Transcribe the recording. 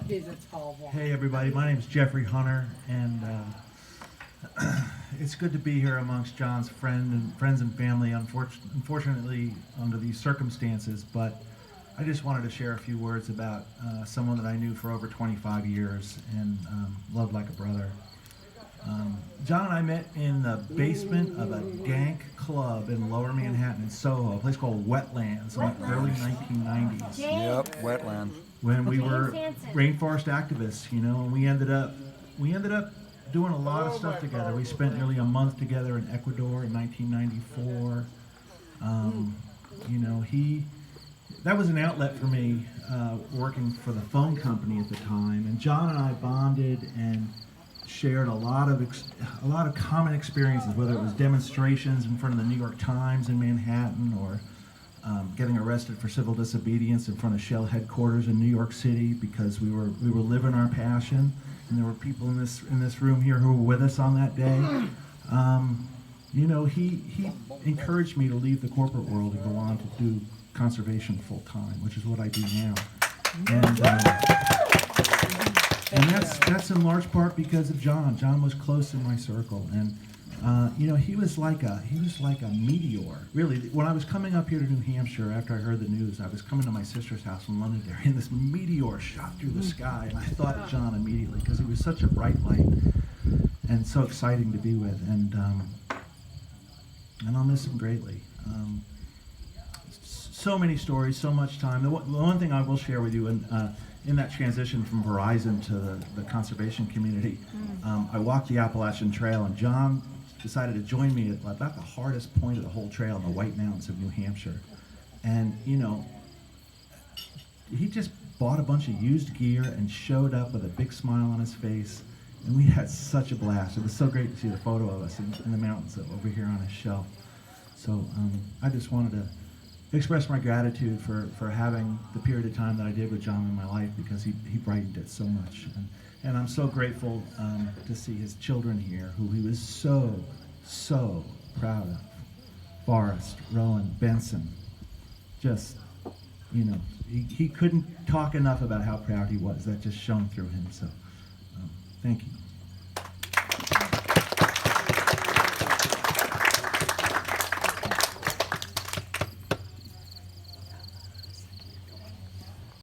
He's a tall boy. Hey everybody, my name is Jeffrey Hunter, and it's good to be here amongst John's friends and family. Unfortunately, under these circumstances, but I just wanted to share a few words about someone that I knew for over 25 years and loved like a brother. John and I met in the basement of a dank club in Lower Manhattan in Soho, a place called Wetlands in the early 1990s. Yep, wetland. When we James were Hansen. rainforest activists, you know, and we ended up doing a lot of stuff together. We spent nearly a month together in Ecuador in 1994. You know, that was an outlet for me, working for the phone company at the time. And John and I bonded and shared a lot of common experiences, whether it was demonstrations in front of the New York Times in Manhattan, or getting arrested for civil disobedience in front of Shell headquarters in New York City because we were living our passion. And there were people in this room here who were with us on that day. You know, he encouraged me to leave the corporate world and go on to do conservation full time, which is what I do now. And that's in large part because of John. John was close in my circle, and you know, he was like a meteor. Really, when I was coming up here to New Hampshire after I heard the news, I was coming to my sister's house in Londonderry, and this meteor shot through the sky, and I thought of John immediately because he was such a bright light and so exciting to be with, and I'll miss him greatly. So many stories, so much time. The one thing I will share with you, in that transition from Verizon to the conservation community, I walked the Appalachian Trail, and John decided to join me at about the hardest point of the whole trail in the White Mountains of New Hampshire. And, you know, he just bought a bunch of used gear and showed up with a big smile on his face, and we had such a blast. It was so great to see the photo of us in the mountains over here on his shelf. So I just wanted to express my gratitude for having the period of time that I did with John in my life, because he brightened it so much. And I'm so grateful to see his children here, who he was so proud of. Forrest, Rowan, Benson. Just, you know, he couldn't talk enough about how proud he was. That just shone through him. So thank you.